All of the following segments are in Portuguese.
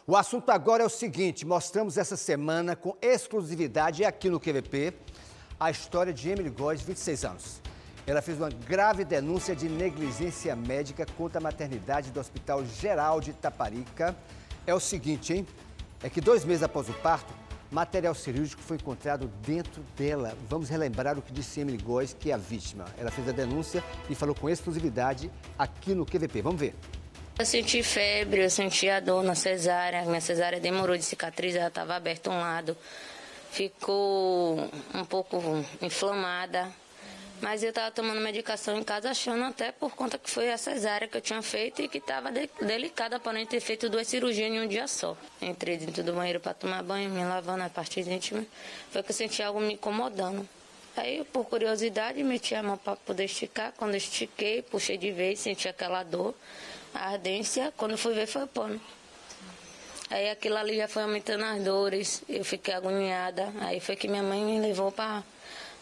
O assunto agora é o seguinte, mostramos essa semana com exclusividade aqui no QVP a história de Emily Góes, 26 anos. Ela fez uma grave denúncia de negligência médica contra a maternidade do Hospital Geral de Itaparica. É o seguinte, hein? É que 2 meses após o parto, material cirúrgico foi encontrado dentro dela. Vamos relembrar o que disse Emily Góes, que é a vítima. Ela fez a denúncia e falou com exclusividade aqui no QVP. Vamos ver. Eu senti febre, eu senti a dor na cesárea. Minha cesárea demorou de cicatrizar, estava aberto um lado. Ficou um pouco inflamada. Mas eu estava tomando medicação em casa, achando até por conta que foi a cesárea que eu tinha feito e que estava delicada para não ter feito 2 cirurgias em um dia só. Entrei dentro do banheiro para tomar banho, me lavando a parte íntima. Foi que eu senti algo me incomodando. Aí, por curiosidade, meti a mão para poder esticar. Quando eu estiquei, puxei de vez, senti aquela dor, a ardência. Quando fui ver, foi o pano. Aí aquilo ali já foi aumentando as dores, eu fiquei agoniada. Aí foi que minha mãe me levou para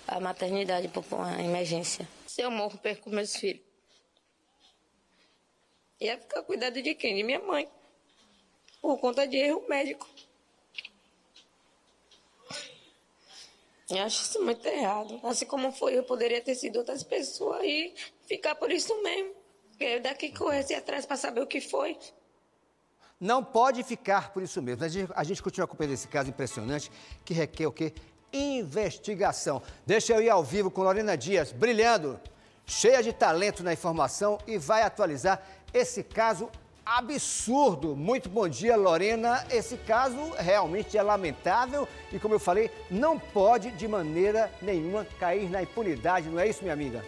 a maternidade, para a emergência. Se eu morro, perco meus filhos. Ia ficar cuidado de quem? De minha mãe. Por conta de erro médico. Eu acho isso muito errado. Assim como foi, eu poderia ter sido outras pessoas e ficar por isso mesmo. Porque daqui correr atrás para saber o que foi. Não pode ficar por isso mesmo. A gente continua acompanhando esse caso impressionante que requer o quê? Investigação. Deixa eu ir ao vivo com Lorena Dias, brilhando, cheia de talento na informação e vai atualizar esse caso absurdo. Muito bom dia, Lorena. Esse caso realmente é lamentável e, como eu falei, não pode de maneira nenhuma cair na impunidade, não é isso, minha amiga?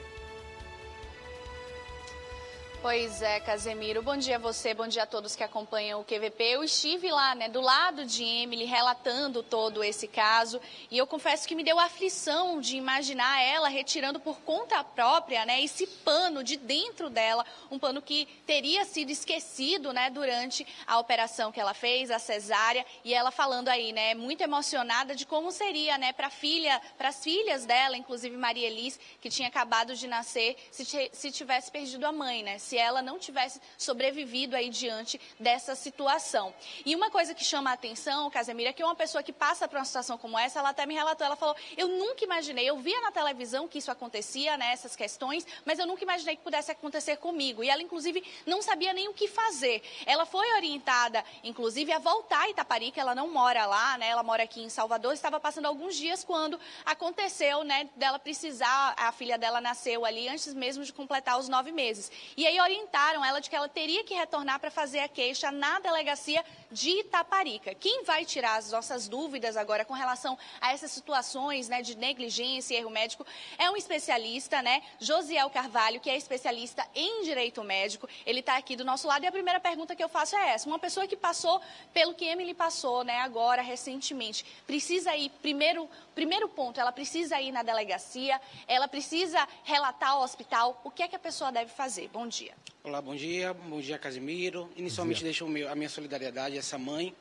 Pois é, Casemiro. Bom dia a você, bom dia a todos que acompanham o QVP. Eu estive lá, do lado de Emily, relatando todo esse caso e eu confesso que me deu aflição de imaginar ela retirando por conta própria, esse pano de dentro dela, um pano que teria sido esquecido, durante a operação que ela fez, a cesárea, e ela falando aí, muito emocionada de como seria, para as filhas dela, inclusive Maria Elis, que tinha acabado de nascer, se tivesse perdido a mãe, se ela não tivesse sobrevivido aí diante dessa situação. E uma coisa que chama a atenção, Casemiro, é que uma pessoa que passa por uma situação como essa, ela até me relatou, ela falou, eu nunca imaginei, eu via na televisão que isso acontecia, essas questões, mas eu nunca imaginei que pudesse acontecer comigo. E ela, inclusive, não sabia nem o que fazer. Ela foi orientada, inclusive, a voltar a Itaparica, ela não mora lá, ela mora aqui em Salvador, estava passando alguns dias quando aconteceu, dela precisar, a filha dela nasceu ali antes mesmo de completar os 9 meses. E aí orientaram ela de que ela teria que retornar para fazer a queixa na delegacia de Itaparica. Quem vai tirar as nossas dúvidas agora com relação a essas situações, de negligência e erro médico é um especialista, Josiel Carvalho, que é especialista em direito médico. Ele está aqui do nosso lado e a primeira pergunta que eu faço é essa. Uma pessoa que passou pelo que Emily passou, agora, recentemente, precisa ir, primeiro ponto, ela precisa ir na delegacia, ela precisa relatar ao hospital. O que é que a pessoa deve fazer? Bom dia. Olá, bom dia, Casemiro. Inicialmente deixo a minha solidariedade a essa mãe.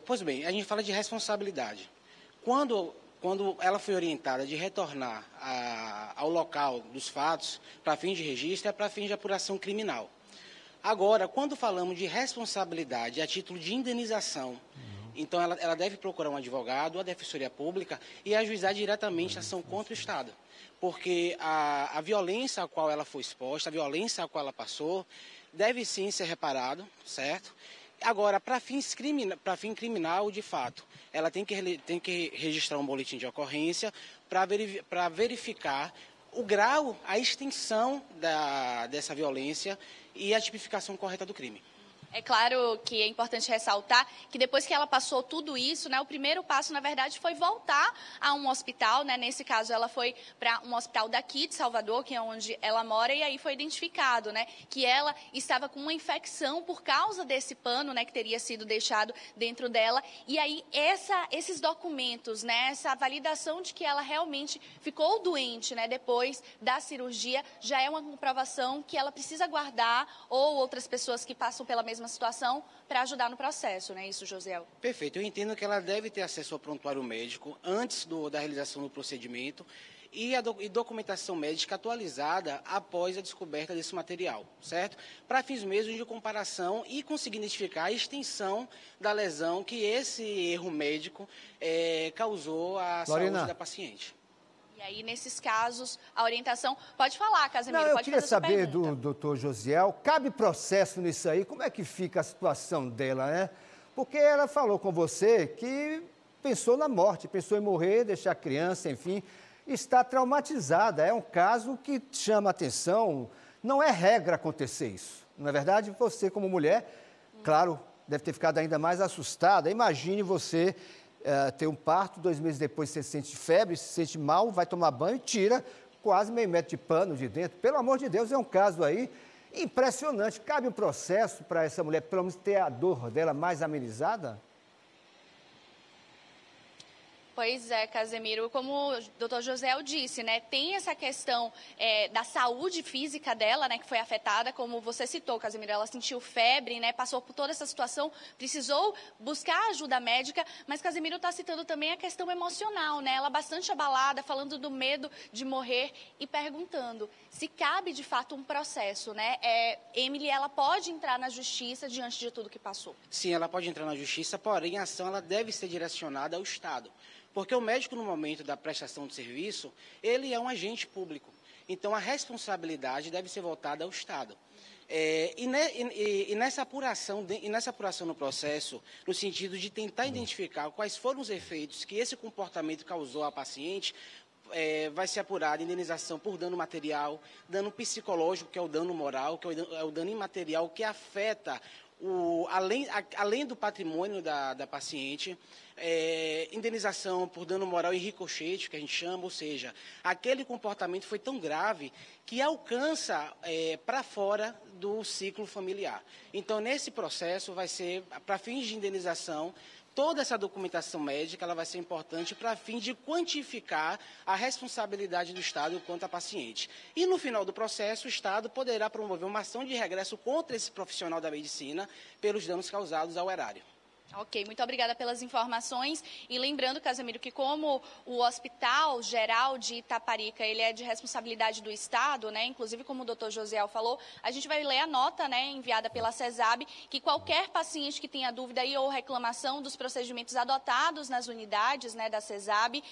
Pois bem, a gente fala de responsabilidade. Quando ela foi orientada de retornar ao local dos fatos para fins de registro, é para fins de apuração criminal. Agora, quando falamos de responsabilidade a título de indenização, então ela deve procurar um advogado, a Defensoria Pública e ajuizar diretamente a ação contra o Estado. Porque a violência a qual ela foi exposta, a violência a qual ela passou, deve sim ser reparado, certo? Agora, para fim criminal, de fato, ela tem que registrar um boletim de ocorrência para verificar o grau, a extensão dessa violência e a tipificação correta do crime. É claro que é importante ressaltar que depois que ela passou tudo isso, o primeiro passo, na verdade, foi voltar a um hospital, Nesse caso, ela foi para um hospital daqui de Salvador, que é onde ela mora, e aí foi identificado, que ela estava com uma infecção por causa desse pano, que teria sido deixado dentro dela. E aí, esses documentos, essa validação de que ela realmente ficou doente, depois da cirurgia, já é uma comprovação que ela precisa guardar, ou outras pessoas que passam pela mesma situação para ajudar no processo, não é isso, Josiel? Perfeito. Eu entendo que ela deve ter acesso ao prontuário médico antes da realização do procedimento e documentação médica atualizada após a descoberta desse material, certo? Para fins mesmo de comparação e conseguir identificar a extensão da lesão que esse erro médico causou à Lorena, saúde da paciente. E aí, nesses casos, a orientação... Pode falar, Casemiro, eu pode queria fazer a sua saber pergunta. do doutor Josiel, cabe processo nisso aí? Como é que fica a situação dela, né? Porque ela falou com você que pensou na morte, pensou em morrer, deixar a criança, enfim, está traumatizada. É um caso que chama atenção, não é regra acontecer isso. Não é verdade? Você, como mulher, claro, deve ter ficado ainda mais assustada. Imagine você ter um parto, 2 meses depois você sente febre, se sente mal, vai tomar banho e tira quase meio metro de pano de dentro. Pelo amor de Deus, é um caso aí impressionante. Cabe um processo para essa mulher, pelo menos, ter a dor dela mais amenizada? Pois é, Casemiro, como o doutor Josiel disse, né, tem essa questão da saúde física dela, né, que foi afetada, como você citou, Casemiro, ela sentiu febre, né, passou por toda essa situação, precisou buscar ajuda médica, mas Casemiro está citando também a questão emocional, né, ela bastante abalada, falando do medo de morrer e perguntando se cabe de fato um processo, né, Emily, ela pode entrar na justiça diante de tudo que passou? Sim, ela pode entrar na justiça, porém a ação ela deve ser direcionada ao Estado. Porque o médico, no momento da prestação de serviço, ele é um agente público. Então, a responsabilidade deve ser voltada ao Estado. Nessa apuração no processo, no sentido de tentar identificar quais foram os efeitos que esse comportamento causou à paciente, vai ser apurada indenização por dano material, dano psicológico, que é o dano moral, que é o dano imaterial, que afeta além do patrimônio da paciente, indenização por dano moral e ricochete, que a gente chama, ou seja, aquele comportamento foi tão grave que alcança para fora do ciclo familiar. Então, nesse processo, vai ser, para fins de indenização, toda essa documentação médica ela vai ser importante para fim de quantificar a responsabilidade do Estado quanto à paciente. E no final do processo, o Estado poderá promover uma ação de regresso contra esse profissional da medicina pelos danos causados ao erário. Ok, muito obrigada pelas informações. E lembrando, Casemiro, que como o Hospital Geral de Itaparica, ele é de responsabilidade do Estado, né? Inclusive, como o doutor Josiel falou, a gente vai ler a nota, né, enviada pela CESAB, que qualquer paciente que tenha dúvida ou reclamação dos procedimentos adotados nas unidades, né, da CESAB,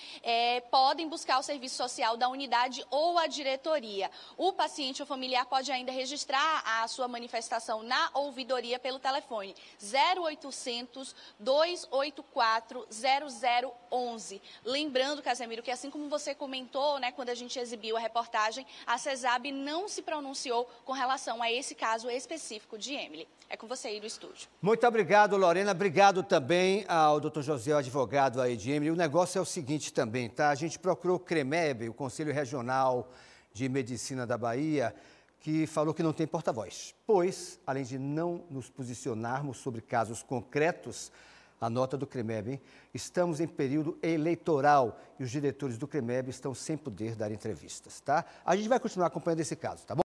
podem buscar o serviço social da unidade ou a diretoria. O paciente ou familiar pode ainda registrar a sua manifestação na ouvidoria pelo telefone 0800 284 0011. Lembrando, Casemiro, que assim como você comentou, né, quando a gente exibiu a reportagem, a CESAB não se pronunciou com relação a esse caso específico de Emily. É com você aí do estúdio. Muito obrigado, Lorena. Obrigado também ao doutor José, advogado aí de Emily. O negócio é o seguinte também, tá? A gente procurou o CREMEB, o Conselho Regional de Medicina da Bahia, que falou que não tem porta-voz, pois, além de não nos posicionarmos sobre casos concretos, a nota do CREMEB, hein? Estamos em período eleitoral e os diretores do CREMEB estão sem poder dar entrevistas, tá? A gente vai continuar acompanhando esse caso, tá bom?